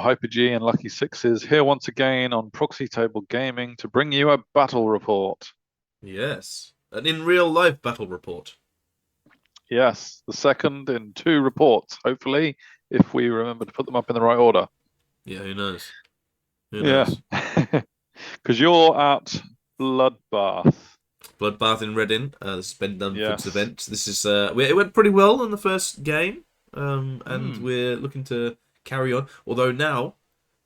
Hyper G and Lucky Sixes here once again on Proxy Table Gaming to bring you a battle report. Yes, an in real life battle report. Yes, the second in two reports, hopefully, if we remember to put them up in the right order. Yeah, who knows? Who Yeah, knows? because you're at Bloodbath. Bloodbath in Reading. This has been done for this Yes. event. This is it went pretty well in the first game, and Mm. we're looking to carry on. Although now,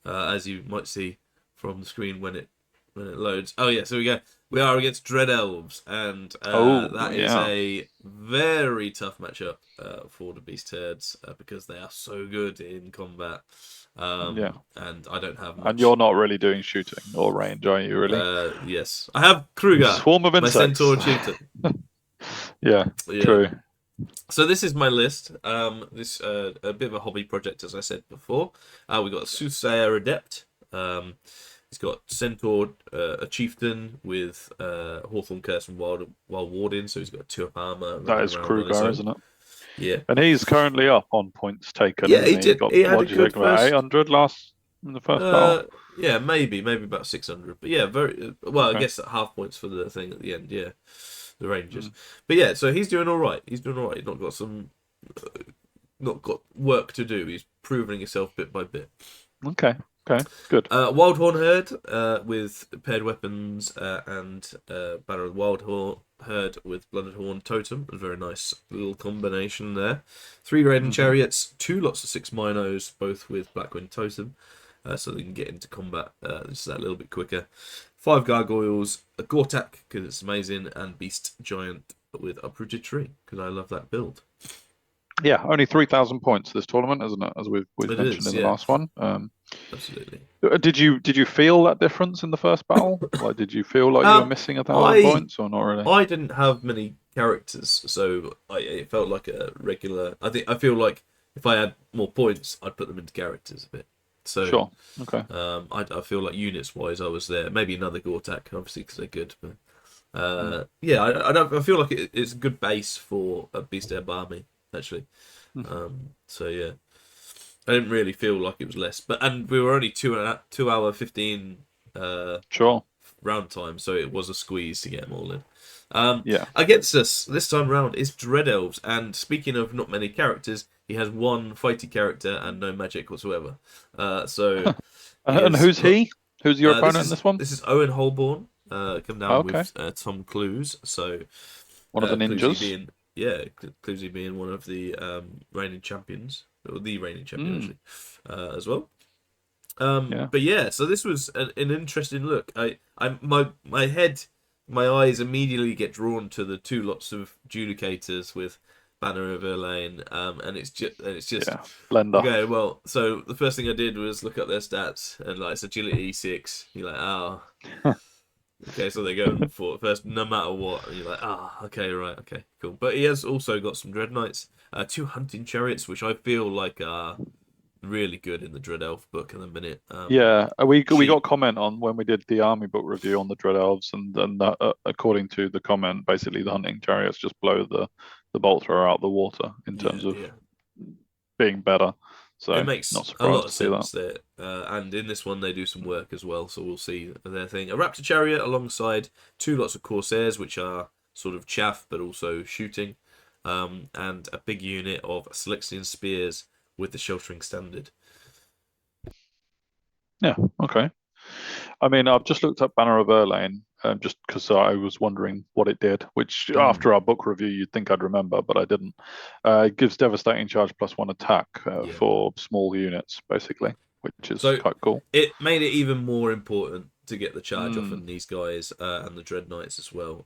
as you might see from the screen when it loads. Oh yeah, so we go. We are against Dread Elves, and Oh, that is yeah. a very tough matchup for the Beast Herds because they are so good in combat. Yeah. And I don't have And much. you're not really doing shooting or range, are you, really? Yes, I have Kruger, Swarm of my insects. Centaur chieftain. Yeah, Yeah. true. So this is my list. This a bit of a hobby project, as I said before. We got a Soothsayer Adept. He's got Centaur, a Chieftain with Hawthorn Curse and Wild Warding, so he's got 2 up armor That running is around on his Kruger, own. isn't it? Yeah, And he's currently up on points taken, yeah, isn't he he? He did. got, He had what a did you good think about first. 800 last in the first battle? Yeah, maybe about 600, but yeah, very well. I Okay. guess at half points for the thing at the end. Yeah, the Rangers, Mm. but yeah, so he's doing all right. He's doing all right. He's not got work to do. He's proving himself bit by bit. Okay. Okay. Good. Wildhorn Herd with paired weapons and Banner of the Wildhorn Herd with Blooded Horn Totem. A very nice little combination there. 3 Raiden Hmm. Chariots, 2 lots of 6 Minos, both with Blackwind Totem, so they can get into combat just that little bit quicker. 5 Gargoyles, a Gortak because it's amazing, and Beast Giant with Uprooted Tree because I love that build. Yeah, only 3,000 points this tournament, isn't it? As we've It mentioned is, in the yeah, last one. absolutely. Did you feel that difference in the first battle? Like, did you feel like you were Um, missing 1,000 I points or not really? I didn't have many characters, so it felt like a regular. I feel like if I had more points, I'd put them into characters a bit. So Sure. Okay. I feel like units wise, I was there. Maybe another Gortak, obviously, because they're good. But Mm. yeah, I don't. I feel like it's a good base for a Beast Air Barmy, actually. Mm. So yeah, I didn't really feel like it was less. And we were only 2 hour 15 Sure. round time, so it was a squeeze to get them all in. Yeah. Against us this time round is Dread Elves, and speaking of not many characters, he has 1 fighty character and no magic whatsoever. So he And has who's put. he? Who's your This opponent in is this one? this is Owen Holborn. Come Oh, down okay. with Tom Clues. So One of the Cluesy ninjas. being Cluesy being one of the reigning champions, or the reigning champion Mm. actually, as well. Yeah. But yeah, so this was an interesting look. My head, my eyes immediately get drawn to the 2 lots of Judicators with Banner of Erlane, and it's just Yeah. Blender. okay. Well, so the first thing I did was look up their stats, and like it's agility 6. You're like, oh, okay, so they're going for it first, no matter what. And you're like, okay, right, okay, cool. But he has also got some Dread Knights, 2 Hunting Chariots, which I feel like are really good in the Dread Elf book in a minute. Yeah, we got Cheap. comment on when we did the army book review on the Dread Elves, and according to the comment, basically the hunting chariots just blow the bolt thrower out the water in Yeah, terms of yeah. being better. It So makes not a lot surprised of to see that. sense there. And in this one, they do some work as well, so we'll see their thing. A Raptor Chariot alongside 2 lots of Corsairs, which are sort of chaff but also shooting, and a big unit of Selexian Spears with the Sheltering Standard. Yeah, okay. I mean, I've just looked up Banner of Erlane, just because I was wondering what it did, which Mm, after our book review you'd think I'd remember, but I didn't. It gives devastating charge +1 attack yeah. for small units, basically, which is So quite cool. it made it even more important to get the charge off Mm, on these guys and the Dread Knights as well.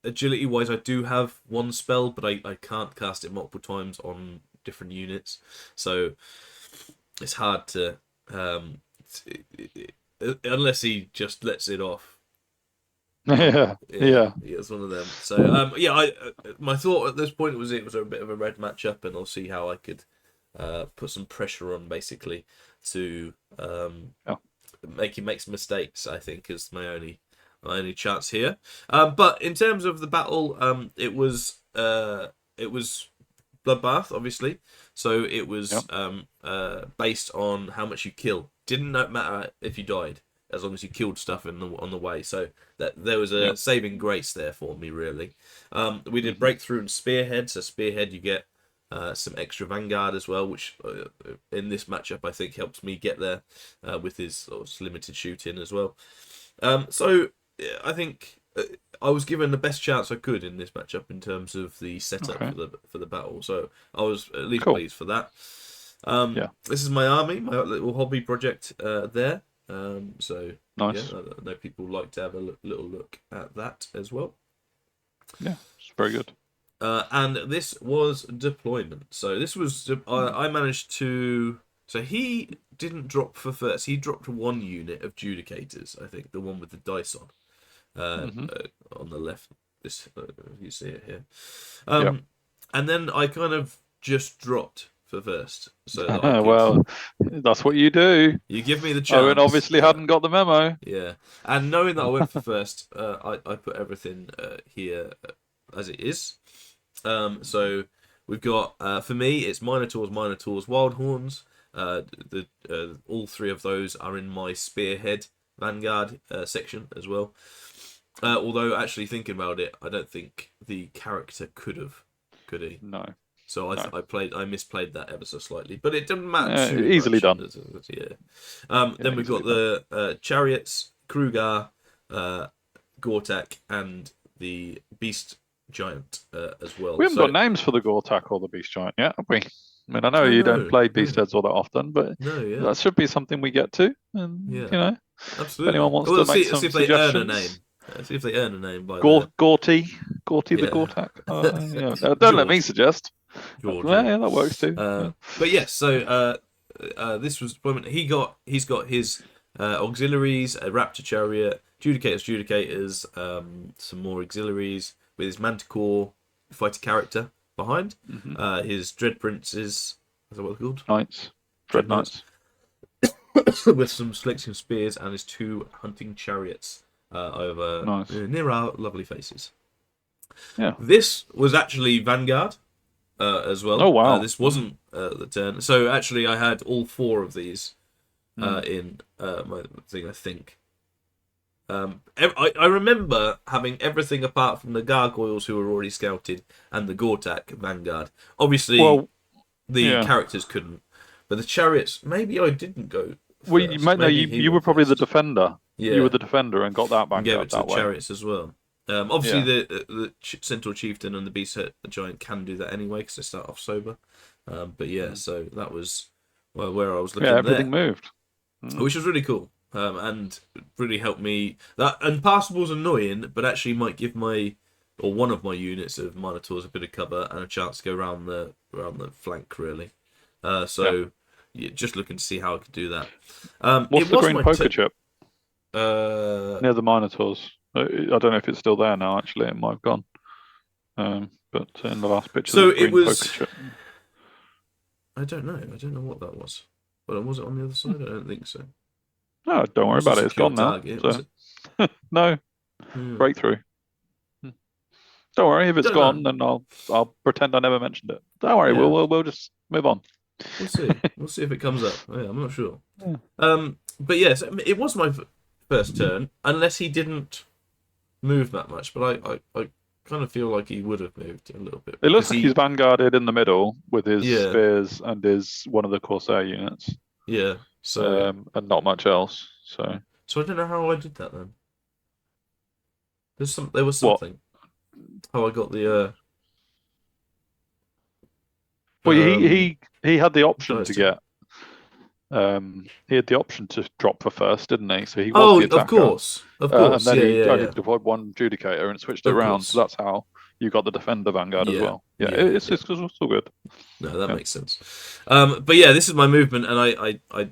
Agility wise, I do have 1 spell, but I can't cast it multiple times on different units, so it's hard to unless he just lets it off. yeah, Yeah, yeah. yeah, it's one of them. So yeah, my thought at this point was it was a bit of a red matchup, and I'll see how I could put some pressure on basically to Yeah. make him make some mistakes. I think is my only chance here. But in terms of the battle, it was Bloodbath, obviously. So it was Yep. based on how much you kill. Didn't matter if you died, as long as you killed stuff on the way. So that there was a Yep. saving grace there for me, really. We did Mhm. breakthrough and spearhead. So spearhead, you get some extra vanguard as well, which in this matchup I think helps me get there with his sort of limited shooting as well. So I think I was given the best chance I could in this matchup in terms of the setup Okay. for the battle. So I was at least Cool. pleased for that. Yeah. This is my army, my little hobby project there. So yeah, Nice. I know people like to have a little look at that as well. Yeah. It's very good. And this was deployment. So this was I managed to. So he didn't drop for first. He dropped one unit of judicators. I think the one with the dice Hmm. on the left. This you see it here. Yep. And then I kind of just dropped for first, so that I could. Well, that's what you do. You give me the Owen chance. obviously hadn't got the memo. Yeah, and knowing that I went for first, I put everything here as it is. So we've got for me it's Minotaurs, Wildhorns. All three of those are in my Spearhead Vanguard section as well. Although actually thinking about it, I don't think the character could he? No. So No. I misplayed that ever so slightly, but it doesn't matter too Easily much. done. Yeah. Then we've got Easily done. the chariots, Krugar, Gortak, and the Beast Giant as well. We haven't got names for the Gortak or the Beast Giant yet, have we? I mean, I know you don't play Beast Heads all that often, but yeah. that should be something we get to. And Yeah. if anyone wants to make some see if they earn a name. suggestions. See if they earn a name by Gorty the Yeah. Gortak. Don't let me suggest. George. Yeah, that works too. But yes, so this was deployment. He's got his auxiliaries, a raptor chariot, judicators, some more auxiliaries with his manticore fighter character behind. Mhm. His dread princes, is that what they're called? Knights, Dread Knights. With some selection spears and his two hunting chariots over Nice. near our lovely faces. Yeah. This was actually Vanguard as well. Oh wow. This wasn't the turn. So actually, I had all four of these in my thing. I think. I remember having everything apart from the gargoyles who were already scouted and the Gortak Vanguard. Obviously, the characters couldn't, but the chariots. Maybe I didn't go. Well, you were probably the defender. Yeah. You were the defender and got that Vanguard. And gave it to that the way. chariots as well. Obviously, the Centaur Chieftain and the Beast Giant can do that anyway because they start off sober. But yeah, so that was where I was looking. Yeah, everything moved, which was really cool and really helped me. That Impassable's annoying, but actually might give one of my units of Minotaurs a bit of cover and a chance to go around the flank really. Just looking to see how I could do that. What's the green poker chip? Near the Minotaurs. I don't know if it's still there now. Actually, it might have gone. But in the last picture, so it was. Poker chip. I don't know. I don't know what that was. But was it on the other side? I don't think so. No, don't worry about it. It's gone now. So. No. Breakthrough. Don't worry. If it's gone, then I'll pretend I never mentioned it. Don't worry. Yeah. We'll just move on. We'll see. We'll see if it comes up. Yeah, I'm not sure. Yeah. But yes, it was my first turn, unless he didn't move that much. But I kind of feel like he would have moved a little bit. It looks like he's vanguarded in the middle with his spears and his one of the Corsair units. Yeah. So and not much else. So I don't know how I did that then. There was something. What? How I got the. Well, he had the option to get. He had the option to drop for first, didn't he? So he was the attacker. Of course. And then he only deployed one Judicator and switched it around. So that's how you got the Defender Vanguard as well. Yeah, it's all good. No, that makes sense. But yeah, this is my movement, and I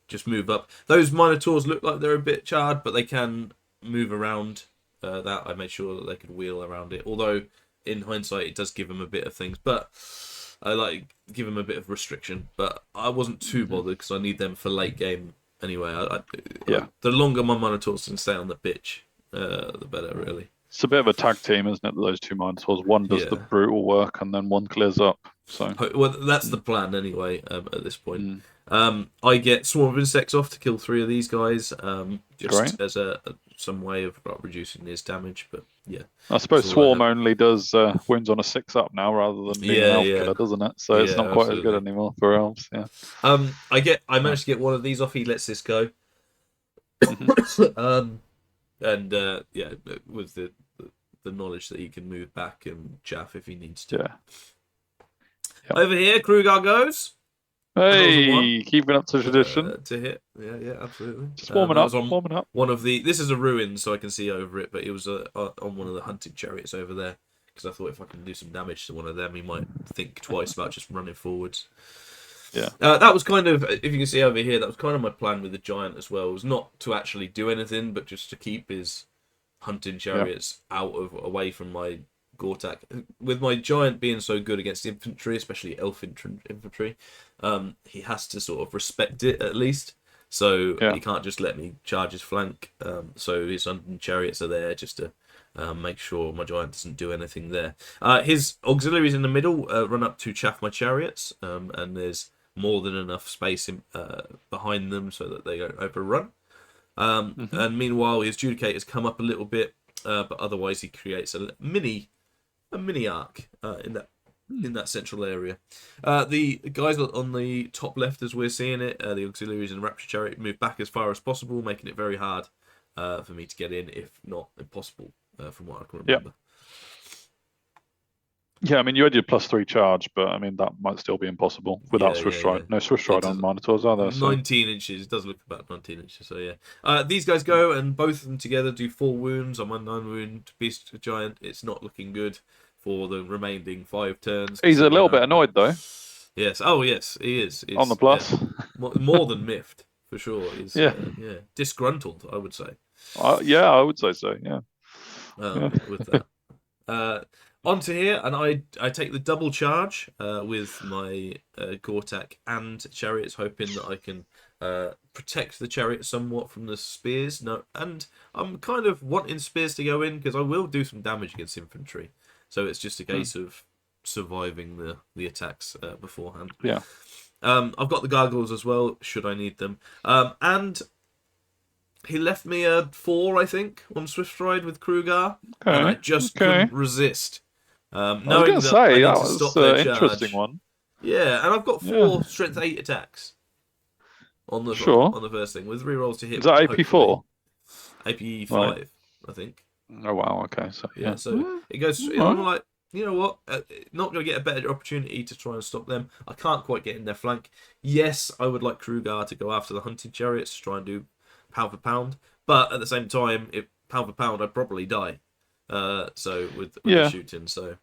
just move up. Those Minotaurs look like they're a bit charred, but they can move around. That I made sure that they could wheel around it. Although in hindsight, it does give them a bit of things, but. I give them a bit of restriction, but I wasn't too bothered because I need them for late game anyway. The longer my Minotaurs can stay on the pitch, the better, really. It's a bit of a tag team, isn't it? Those two Minotaurs. One does the brutal work, and then one clears up. So, well, that's the plan anyway. At this point, I get Swarm of Insects off to kill 3 of these guys, just as some way of reducing his damage. But yeah, I suppose Swarm only does wounds on a 6-up now, rather than being an elf killer, doesn't it? So it's not quite as good anymore for elves. Yeah. I managed to get one of these off. He lets this go. And with the knowledge that he can move back and chaff if he needs to. Yeah. Over here, Krugar goes. Hey, keeping up to tradition. To hit, yeah, absolutely. Just warming up. One of the. This is a ruin, so I can see over it, but it was on one of the hunting chariots over there. Because I thought if I can do some damage to one of them, he might think twice about just running forwards. Yeah. That was kind of, if you can see over here, that was kind of my plan with the giant as well. It was not to actually do anything, but just to keep his hunting chariots away from my Gortak. With my giant being so good against infantry, especially elf infantry, he has to sort of respect it at least. So he can't just let me charge his flank. So his hunting chariots are there just to make sure my giant doesn't do anything there. His auxiliaries in the middle run up to chaff my chariots, and there's more than enough space behind them so that they don't overrun. And meanwhile, his Judicators come up a little bit, but otherwise he creates a mini arc in that central area. The guys on the top left, as we're seeing it, the auxiliaries and Rapture Chariot move back as far as possible, making it very hard for me to get in, if not impossible, from what I can remember. Yeah, I mean, you had your +3 charge, but I mean, that might still be impossible without Swift Stride. No Swift Stride on Minotaurs, are there? 19 inches. It does look about 19 inches, so yeah. These guys go, and both of them together do 4 wounds. I'm on 9 wound Beast Giant. It's not looking good for the remaining 5 turns. He's a little bit annoyed, though. Yes. Oh, yes, he is. It's, on the plus. More than miffed, for sure. He's, disgruntled, I would say. Yeah, I would say so, yeah. With that. Onto here, and I take the double charge with my Gortak and chariots, hoping that I can protect the chariot somewhat from the spears. No, and I'm kind of wanting spears to go in because I will do some damage against infantry. So it's just a case of surviving the attacks beforehand. Yeah. I've got the gargoyles as well, should I need them. And he left me a 4, I think, on Swift Stride with Krugar, and I just couldn't resist. Knowing that I need to stop their charge. Interesting one. Yeah, and I've got 4 strength 8 attacks on the first thing with rerolls to hit. Is that AP4? AP5, right. I think. Oh wow, okay, so so it goes. I'm like, you know what? Not going to get a better opportunity to try and stop them. I can't quite get in their flank. Yes, I would like Krugar to go after the hunting chariots to try and do pound for pound, but at the same time, if pound for pound, I'd probably die. So with the shooting, so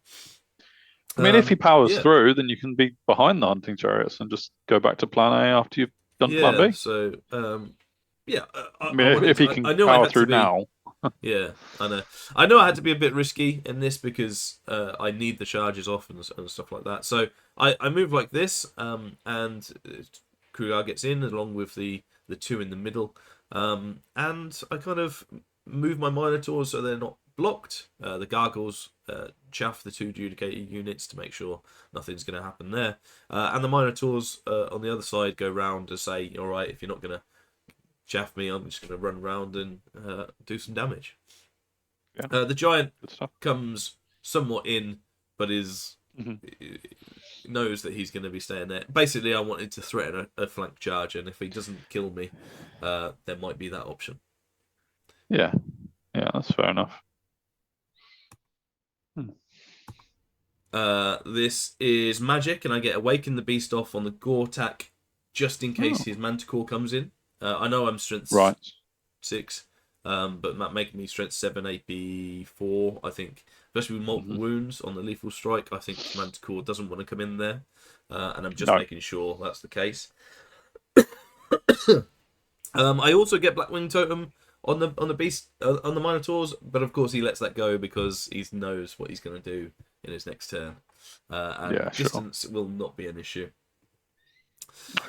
I mean, if he powers through, then you can be behind the hunting chariots and just go back to plan A after you've done plan B. So I mean, if he can power through now. Yeah, I know. I know I had to be a bit risky in this because I need the charges off and stuff like that. So I move like this, and Krugar gets in along with the 2 in the middle, and I kind of move my Minotaurs so they're not blocked. The gargoyles chaff the 2 Judicator units to make sure nothing's going to happen there, and the Minotaurs on the other side go round to say, all right, if you're not going to chaff me, I'm just going to run around and do some damage. The giant comes somewhat in, but knows that he's going to be staying there. Basically, I wanted to threaten a flank charge, and if he doesn't kill me, there might be that option. Yeah, that's fair enough. This is magic, and I get Awaken the Beast off on the Gortak just in case his Manticore comes in. I know I'm strength 6, but making me strength 7, AP4, I think, especially with multiple wounds on the lethal strike, I think Manticore doesn't want to come in there, and I'm just making sure that's the case. I also get Blackwing Totem on the beast on the Minotaurs, but of course he lets that go because he knows what he's going to do in his next turn, and distance will not be an issue.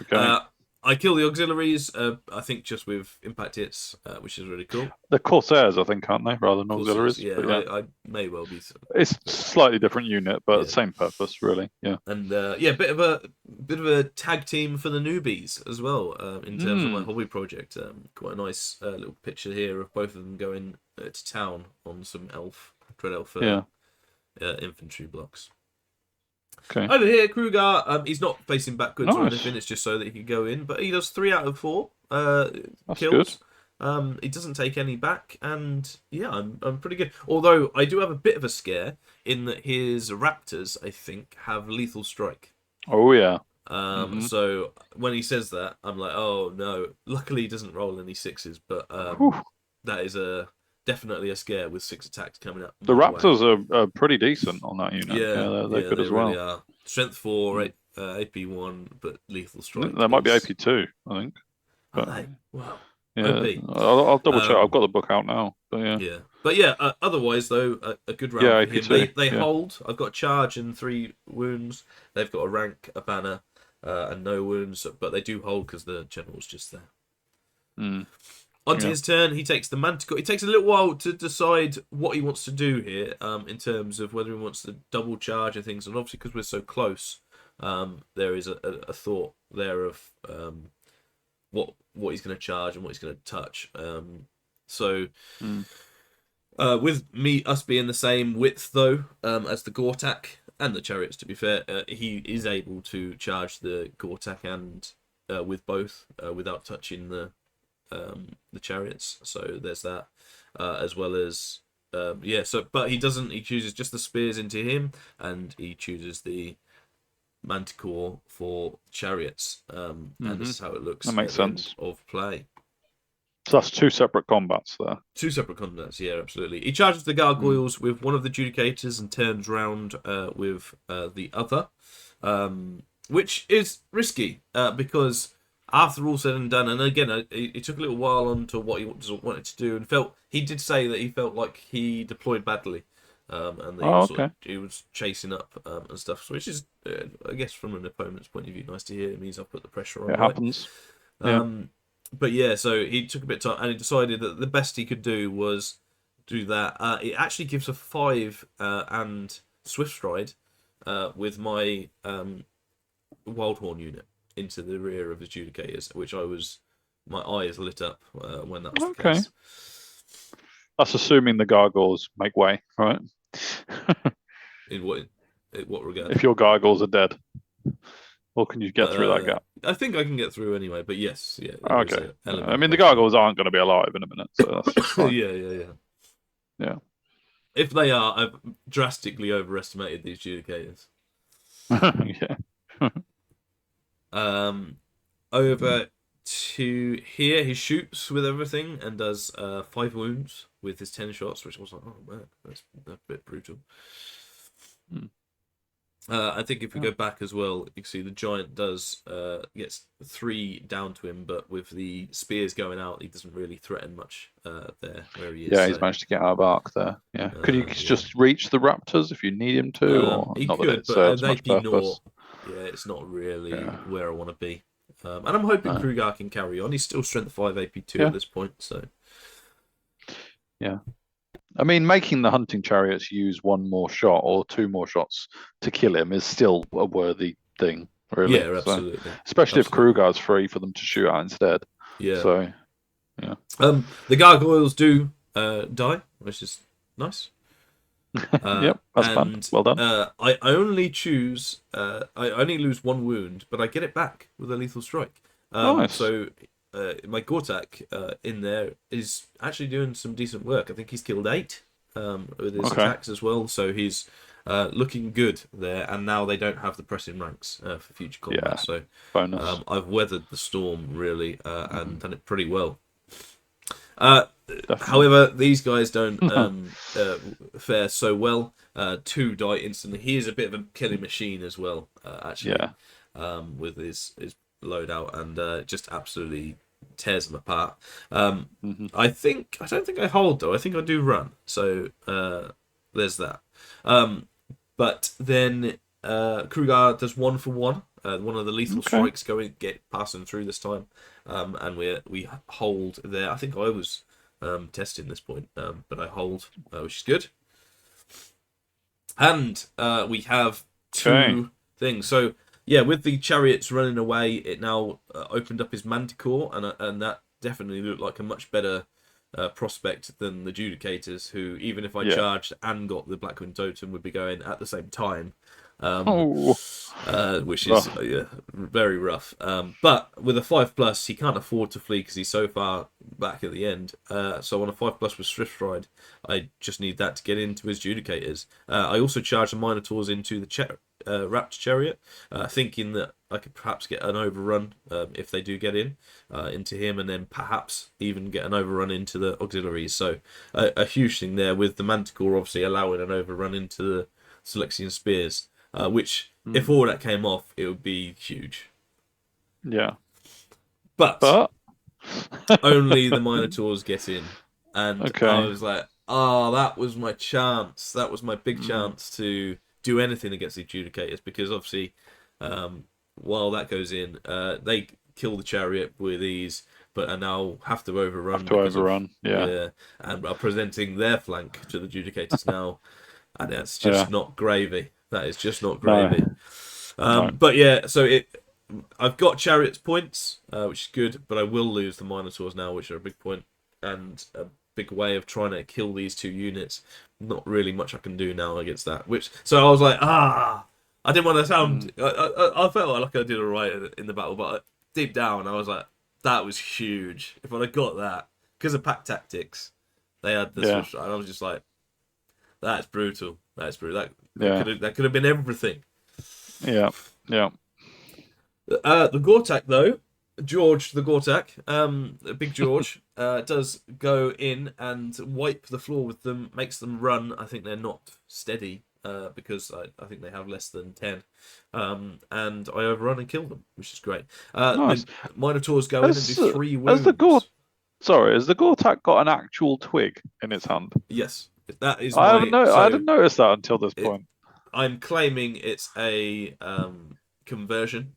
Okay. I kill the auxiliaries. I think just with impact hits, which is really cool. The Corsairs, I think, aren't they, rather than Corsairs, auxiliaries? yeah, But I may well be. It's slightly different unit, but same purpose, really. Yeah. And bit of a tag team for the newbies as well. In terms of my hobby project, quite a nice little picture here of both of them going to town on some dread elf infantry blocks. Okay. Over here, Krugar, he's not facing backwards or anything. It's just so that he can go in, but he does 3 out of 4 That's kills. Good. He doesn't take any back, and yeah, I'm pretty good. Although I do have a bit of a scare in that his raptors, I think, have lethal strike. Oh yeah. So when he says that, I'm like, oh no. Luckily, he doesn't roll any 6s, but that is definitely a scare with 6 attacks coming up. The raptors are pretty decent on that unit. Yeah, they're good as well. Really are. Strength 4, AP 1, but lethal strike. There might be AP 2, I think. But, wow. Yeah, I'll double check. I've got the book out now. But otherwise though, a good round. Yeah, for him. They hold. I've got a charge and 3 wounds. They've got a rank, a banner, and no wounds, but they do hold because the general's just there. Onto his turn, he takes the Manticore. It takes a little while to decide what he wants to do here, in terms of whether he wants to double charge and things. And obviously, because we're so close, there is a thought there of what he's going to charge and what he's going to touch. With us being the same width though, as the Gortak and the chariots, to be fair, he is able to charge the Gortak and with both without touching the chariots. So there's that, as well as but he doesn't. He chooses just the spears into him, and he chooses the Manticore for chariots, and this is how it looks. That makes sense. Of play. So that's 2 separate combats there. 2 separate combats, yeah, absolutely. He charges the gargoyles with one of the judicators and turns round with the other, which is risky because after all said and done, and again, it took a little while on to what he wanted to do, and he did say that he felt like he deployed badly. And he was chasing up and stuff, so which is, I guess, from an opponent's point of view, nice to hear. It means I've put the pressure on. It happens. But yeah, so he took a bit of time, and he decided that the best he could do was do that. It actually gives a 5 and Swift Stride with my Wildhorn unit into the rear of the Judicators, which my eyes lit up when that was the case. That's assuming the gargoyles make way, right? In what regard? If your gargoyles are dead, or can you get through that gap? I think I can get through anyway, but yes, yeah. Okay. I mean, the gargoyles aren't going to be alive in a minute, so that's fine. Yeah. If they are, I've drastically overestimated these Judicators. Over to here, he shoots with everything and does 5 wounds with his 10 shots, which I was like, oh man, that's a bit brutal. I think if we go back as well, you can see the giant gets 3 down to him, but with the spears going out, he doesn't really threaten much there where he is. Yeah, he's managed to get out of arc there. Yeah, could you just reach the raptors if you need him to? Or he not could, that it but serves they'd much be purpose. It's not really where I want to be. And I'm hoping Krugar can carry on. He's still strength 5 AP2 at this point, so. Yeah. I mean, making the hunting chariots use 1 more shot or 2 more shots to kill him is still a worthy thing, really. Yeah, absolutely. So, especially if Krugar's free for them to shoot at instead. Yeah. So, yeah. The gargoyles do die, which is nice. Yep, that's fun. Well done. I only choose. I only lose 1 wound, but I get it back with a lethal strike. Nice. So my Gortak in there is actually doing some decent work. I think he's killed 8 with his attacks as well. So he's looking good there. And now they don't have the pressing ranks for future combat. Yeah, so bonus. I've weathered the storm really and done it pretty well. However, these guys don't fare so well. 2 die instantly. He is a bit of a killing machine as well, actually. With his loadout and just absolutely tears them apart. I don't think I hold though. I think I do run. So there's that. But then Krugar does 1 for 1 One of the lethal strikes passing through this time, and we hold there. I think I was testing this point, but I hold, which is good. And we have two things. So yeah, with the chariots running away, it now opened up his manticore, and that definitely looked like a much better prospect than the Judicators, who, even if I charged and got the Blackwind Totem, would be going at the same time. Which is very rough. But with a 5+, he can't afford to flee because he's so far back at the end. So on a 5+ with Swift Stride, I just need that to get into his Judicators. I also charge the Minotaurs into the Raptor Chariot, thinking that I could perhaps get an overrun if they do get into him, and then perhaps even get an overrun into the auxiliaries. So a huge thing there, with the Manticore obviously allowing an overrun into the Selexian Spears. Which, if all that came off, it would be huge. Yeah. But only the Minotaurs get in. And I was like, that was my chance. That was my big chance to do anything against the Adjudicators, because obviously, while that goes in, they kill the chariot with ease, but are now have to overrun. Yeah. And are presenting their flank to the Adjudicators now. And that's just not gravy. That is just not gravy. No. But yeah, so I've got Chariot's points, which is good, but I will lose the Minotaurs now, which are a big point, and a big way of trying to kill these two units. Not really much I can do now against that. So I was like, I didn't want to sound... I felt like I did all right in the battle, but deep down I was like, that was huge. If I'd have got that, because of pack tactics, they had the switch, and I was just like, that's brutal. That's brutal. That could have been everything. Yeah. The Gortak, though, George the Gortak, Big George, does go in and wipe the floor with them, makes them run. I think they're not steady because I think they have less than 10. And I overrun and kill them, which is great. Nice. The Minotaurs go in and do 3 wounds. Has the Gortak got an actual twig in its hand? Yes. That is I didn't notice that until this point. I'm claiming it's a conversion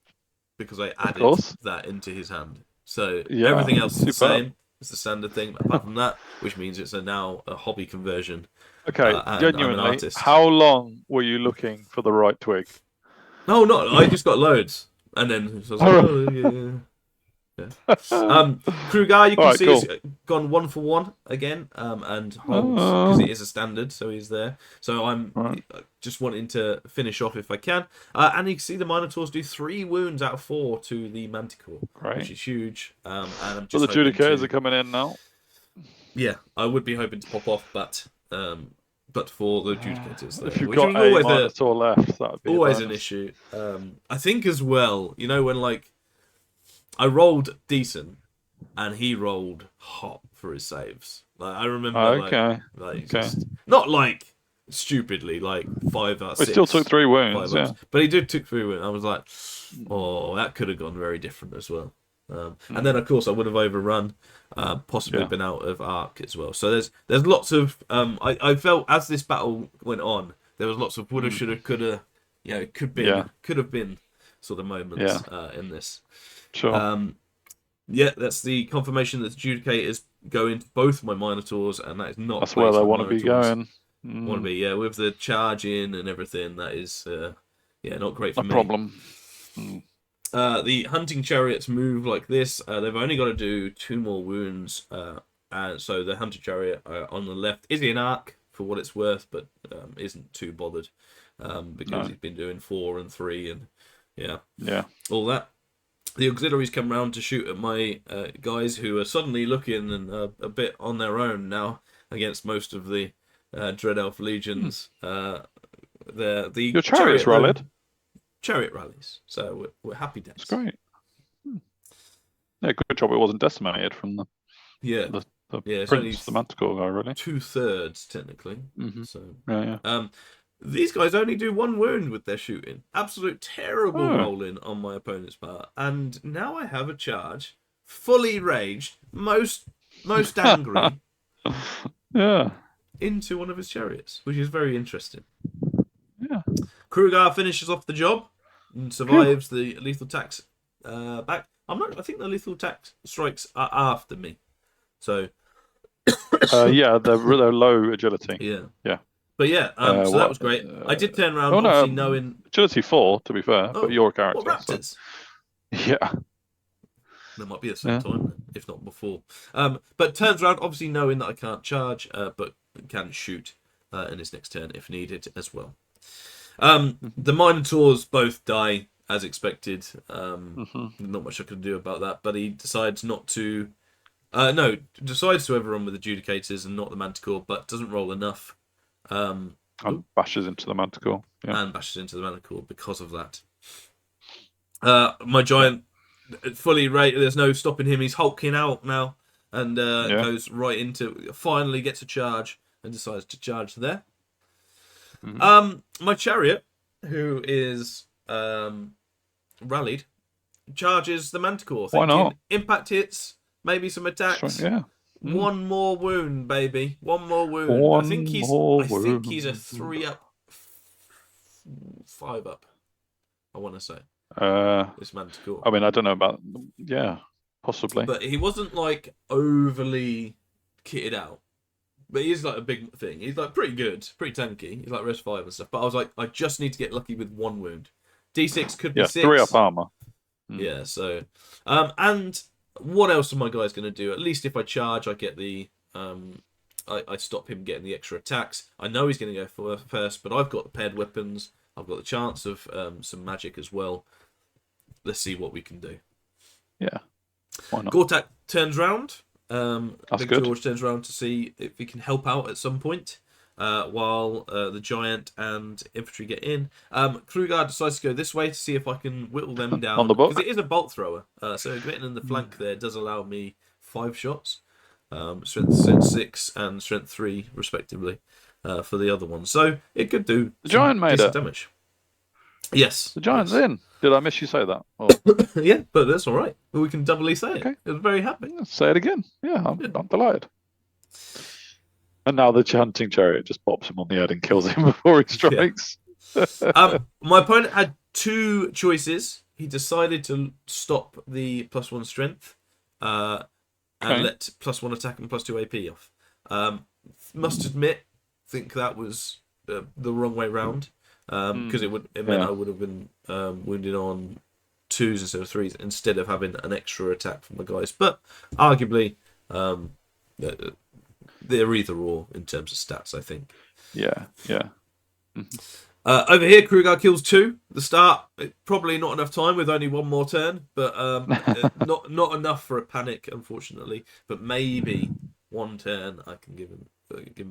because I added that into his hand. So everything else is the same. It's the standard thing, apart from that, which means it's now a hobby conversion. Okay, genuinely, how long were you looking for the right twig? No, I just got loads, and then I was like, Krugar, you can see, has gone 1 for 1 again, and holds because it is a standard, so he's there. So I'm just wanting to finish off if I can, and you can see the Minotaurs do 3 wounds out of 4 to the Manticore, which is huge. And I'm just the Judicators are coming in now. Yeah, I would be hoping to pop off, but for the Judicators, if you've got a Minotaur left, that would be always an issue. I think as well, when I rolled decent, and he rolled hot for his saves. I remember, just, not stupidly, 5 or 6. He still took 3 wounds, but he took 3 wounds. I was like, that could have gone very different as well. And then, of course, I would have overrun, possibly been out of arc as well. So there's lots of... I felt as this battle went on, there was lots of woulda, shoulda, coulda, could have been sort of moments in this. Sure. That's the confirmation that the Judicators go into both my Minotaurs, and that is not... That's where they want to be going. Want to be, with the charge in and everything. That is, not great for me. Problem. The hunting chariots move like this. They've only got to do 2 more wounds, and so the hunting chariot on the left is in arc for what it's worth, but isn't too bothered because he's been doing 4 and 3 and all that. The auxiliaries come round to shoot at my guys, who are suddenly looking and a bit on their own now against most of the Dread Elf legions. Your chariots rallied. Chariot rallies, so we're happy days. That's great. Yeah, good job it wasn't decimated from the Prince, the Manticore guy, really. 2/3 technically. Mm-hmm. So these guys only do 1 wound with their shooting. Absolute terrible rolling on my opponent's part. And now I have a charge, fully raged, most angry, into one of his chariots, which is very interesting. Yeah. Krugar finishes off the job. and survives the lethal attacks back. I think the lethal attack strikes are after me. So. Yeah, they're low agility. Yeah. But yeah, so that was great. I did turn around, obviously knowing agility 4, to be fair, but your character. What raptors? So... Yeah. There might be the same time, if not before. But turns around, obviously knowing that I can't charge, but can shoot in his next turn if needed as well. The Minotaurs both die as expected. Not much I can do about that, but he decides not to. Decides to overrun with Adjudicators and not the Manticore, but doesn't roll enough. And bashes into the Manticore. Yeah. And bashes into the Manticore because of that. My giant fully rated. There's no stopping him. He's hulking out now and goes right into. Finally gets a charge and decides to charge there. My chariot, who is rallied, charges the Manticore. Why not? Impact hits, maybe some attacks. Yeah. One more wound, baby. One more wound. I think he's a 3 up, 5 up. I want to say. This Manticore. I mean, I don't know about. Yeah, possibly. But he wasn't like overly kitted out. But he is like a big thing. He's like pretty good, pretty tanky. He's like res 5 and stuff. But I was like, I just need to get lucky with 1 wound. D6 could be 6. 3 up armor. Yeah. So, and what else are my guys going to do? At least if I charge, I get the I stop him getting the extra attacks. I know he's going to go first, but I've got the paired weapons. I've got the chance of some magic as well. Let's see what we can do. Yeah. Why not? Gortak turns round. That's Big good. George turns around to see if he can help out at some point while the giant and infantry get in. Krugar decides to go this way to see if I can whittle them down. On the book? Because it is a bolt thrower. So getting in the flank there does allow me 5 shots. Strength 6 and strength 3 respectively for the other one. So it could do the giant made it. Damage. Yes. The giant's in. Did I miss you say that? Oh. Yeah, but that's all right. We can doubly say it. I was very happy. Yeah, say it again. Yeah, I'm delighted. And now the hunting chariot just pops him on the head and kills him before he strikes. My opponent had 2 choices. He decided to stop the +1 strength and let +1 attack and +2 AP off. Must admit, think that was the wrong way round. Because it meant I would have been wounded on 2s instead of 3s instead of having an extra attack from the guys. But arguably, they're either or in terms of stats, I think. Yeah. Over here, Krugar kills 2. The start, probably not enough time with only 1 more turn, but not enough for a panic, unfortunately. But maybe 1 turn I can give him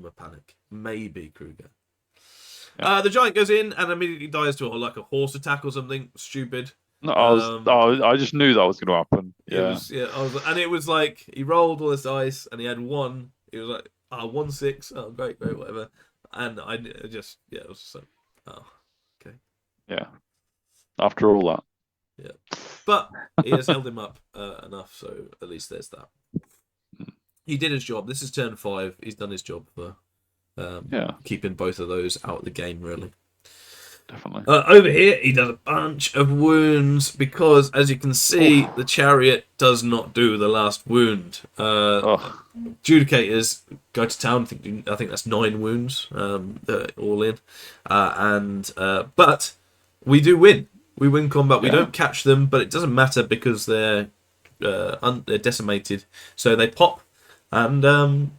a panic. Maybe Krugar. Yeah. The giant goes in and immediately dies to a horse attack or something stupid. No, I just knew that was going to happen. Yeah. And it was like he rolled all his dice and he had 1. He was like, 1/6. Oh, great, whatever. And I just, it was just like, okay. Yeah. After all that. Yeah. But he has held him up enough, so at least there's that. He did his job. This is turn 5. He's done his job for. Keeping both of those out of the game, really. Definitely. Over here, he does a bunch of wounds because, as you can see, the chariot does not do the last wound. Adjudicators go to town. I think that's 9 wounds, all in. But we do win. We win combat. We don't catch them, but it doesn't matter because they're decimated. So they pop, and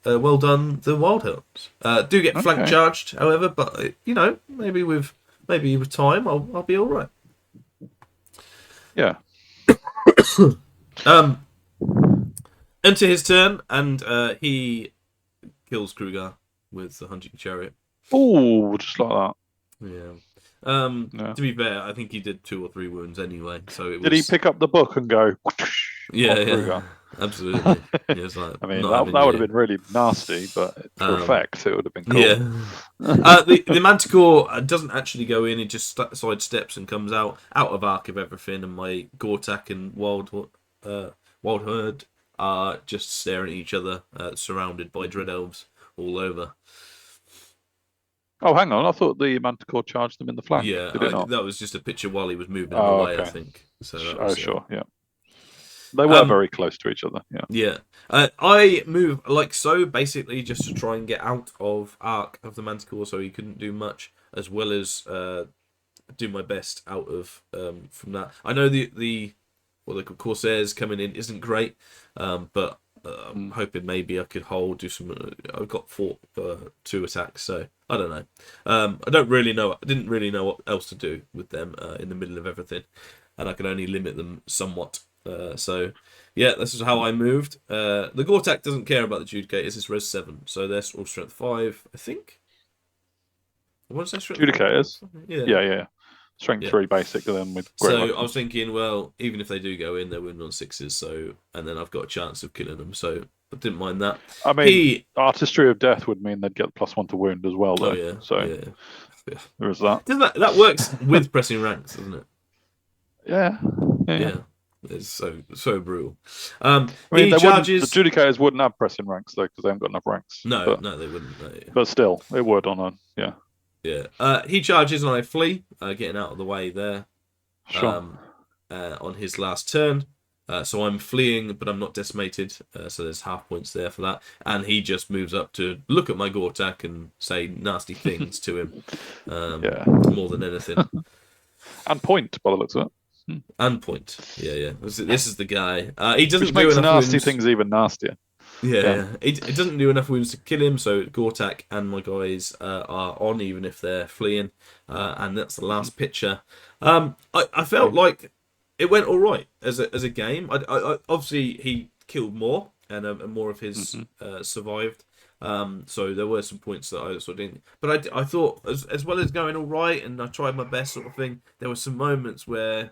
well done, the Wild Helms. Do get flank charged, however, but maybe with time, I'll be all right. Yeah. Enter his turn, and he kills Krugar with the hunting chariot. Oh, just like that. Yeah. To be fair, I think he did 2 or 3 wounds anyway. So did he pick up the book and go? Yeah. Absolutely. I mean, that would have been really nasty, but for effect, it would have been cool. Yeah. The Manticore doesn't actually go in; it just sidesteps and comes out of arc of everything. And my Gortak and Wild Herd are just staring at each other, surrounded by Dread Elves all over. Oh, hang on. I thought the Manticore charged them in the flank. Yeah, Did it not? that was just a picture while he was moving them Oh, away, I okay. think. So that was, sure, yeah. They were very close to each other, yeah. Yeah. I move like so, basically just to try and get out of arc of the Manticore, so he couldn't do much, as well as do my best out of from that. I know the Corsairs coming in isn't great, but I'm hoping maybe I could hold, do some. I've got 2 attacks, so I don't know. I don't really know. I didn't really know what else to do with them in the middle of everything, and I could only limit them somewhat. So yeah, this is how I moved. The Gortak doesn't care about the Judicators. It's Res 7, so they're all Strength 5, I think. I want to say Strength Judicators? 5. Yeah. Yeah. Strength 3 basic, then with great So weapons. I was thinking, well, even if they do go in, they're winning on 6s, so, and then I've got a chance of killing them, so I didn't mind that. I mean, Artistry of Death would mean they'd get +1 to wound as well, though. Oh yeah. So yeah. there is that. That works with pressing ranks, doesn't it? Yeah. It's so brutal. I mean, the Judicators wouldn't have pressing ranks though, because they haven't got enough ranks. No, they wouldn't. No, yeah. But still, it would on a Yeah. He charges and I flee, getting out of the way there. Sure. On his last turn. So I'm fleeing, but I'm not decimated. So there's half points there for that. And he just moves up to look at my Gortak and say nasty things to him. More than anything. And point, by the looks of it. And point. Yeah. This is the guy. He doesn't Which makes do enough nasty wounds. things even nastier. Yeah. It doesn't do enough wounds to kill him, so Gortak and my guys are on, even if they're fleeing. And that's the last picture. I felt like it went all right as a game. I obviously he killed more, and more of his survived. So there were some points that I sort of didn't. But I thought as well as going all right, and I tried my best sort of thing. There were some moments where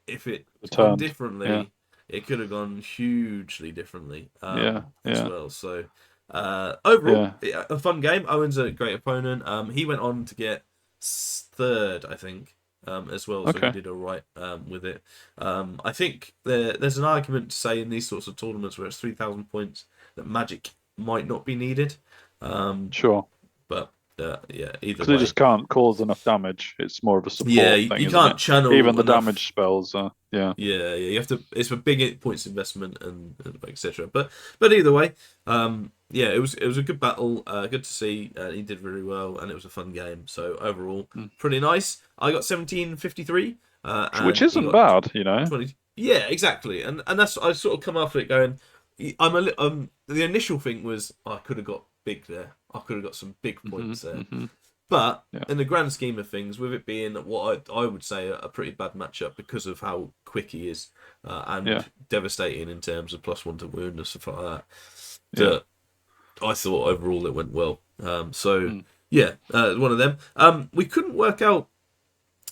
if it gone differently, it could have gone hugely differently. As well. So overall, a fun game. Owen's a great opponent. He went on to get 3rd, I think. As well, so he did all right with it. I think there's an argument to say in these sorts of tournaments where it's 3,000 points that magic might not be needed. Sure. But either way. Because they just can't cause enough damage. It's more of a support thing. You can't channel even the damage spells. Yeah. You have to. It's a big points investment and etc. But either way, it was a good battle. Good to see. He did really well, and it was a fun game. So overall, pretty nice. I got 1753, which isn't bad, 20, yeah, exactly. And that's I sort of come after it going. The initial thing was I could have got big there. I could have got some big points there. But in the grand scheme of things, with it being what I would say a pretty bad matchup because of how quick he is and devastating in terms of +1 to wound and stuff like that, I thought overall it went well. One of them. We couldn't work out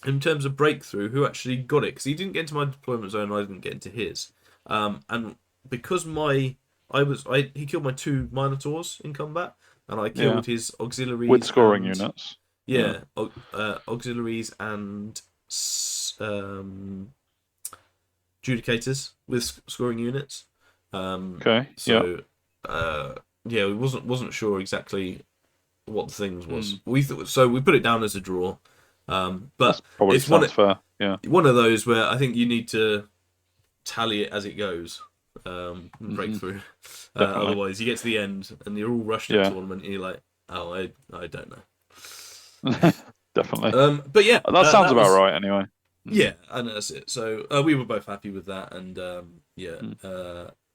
in terms of breakthrough who actually got it because he didn't get into my deployment zone and I didn't get into his. And because he killed my 2 Minotaurs in combat, and I killed his auxiliaries with scoring units. Auxiliaries and Judicators with scoring units. We wasn't sure exactly what the things was. We put it down as a draw. But it's fair. One of those where I think you need to tally it as it goes. Breakthrough. Otherwise, you get to the end and you're all rushed to the tournament, and you're like, "Oh, I don't know." Definitely. But yeah, that sounds about right. Anyway. Yeah, and that's it. So we were both happy with that, and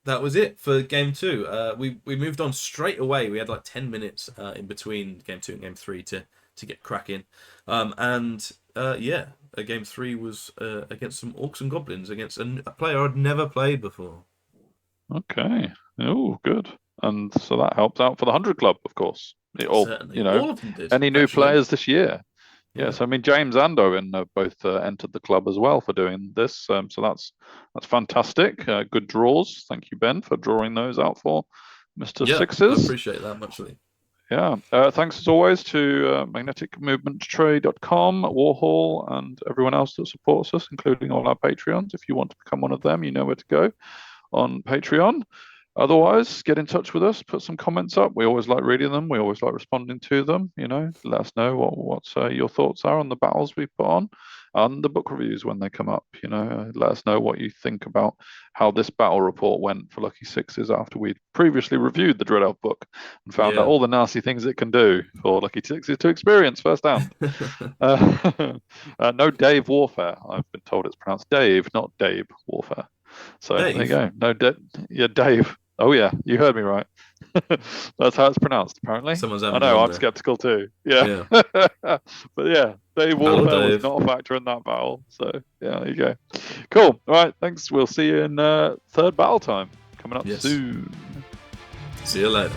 that was it for game 2. We moved on straight away. We had like 10 minutes in between game 2 and game 3 to get cracking, game 3 was against some Orcs and Goblins against a player I'd never played before. Okay. Oh, good. And so that helps out for the 100 Club, of course. All of them did. Any new players this year? Yes, I mean James and Owen have both entered the club as well for doing this. So that's fantastic. Good draws. Thank you, Ben, for drawing those out for Mr. Sixes. I appreciate that muchly. Yeah. Thanks as always to magneticmovementtrade.com, Warhol, and everyone else that supports us, including all our Patreons. If you want to become one of them, you know where to go on Patreon. Otherwise, get in touch with us, put some comments up. We always like reading them. We always like responding to them. Let us know what your thoughts are on the battles we put on, and the book reviews when they come up. Let us know what you think about how this battle report went for Lucky Sixes after we'd previously reviewed the Dread Elf book and found out all the nasty things it can do for Lucky Sixes to experience firsthand. No Dave Warfare. I've been told it's pronounced Dave, not Dave Warfare. So Dave. there you go. No, Dave. Oh yeah, you heard me right. That's how it's pronounced, apparently. Someone's I know, I'm skeptical too. Yeah. But yeah, Dave Warfare was not a factor in that battle. So yeah, there you go. Cool. All right, thanks. We'll see you in third battle time coming up soon. See you later.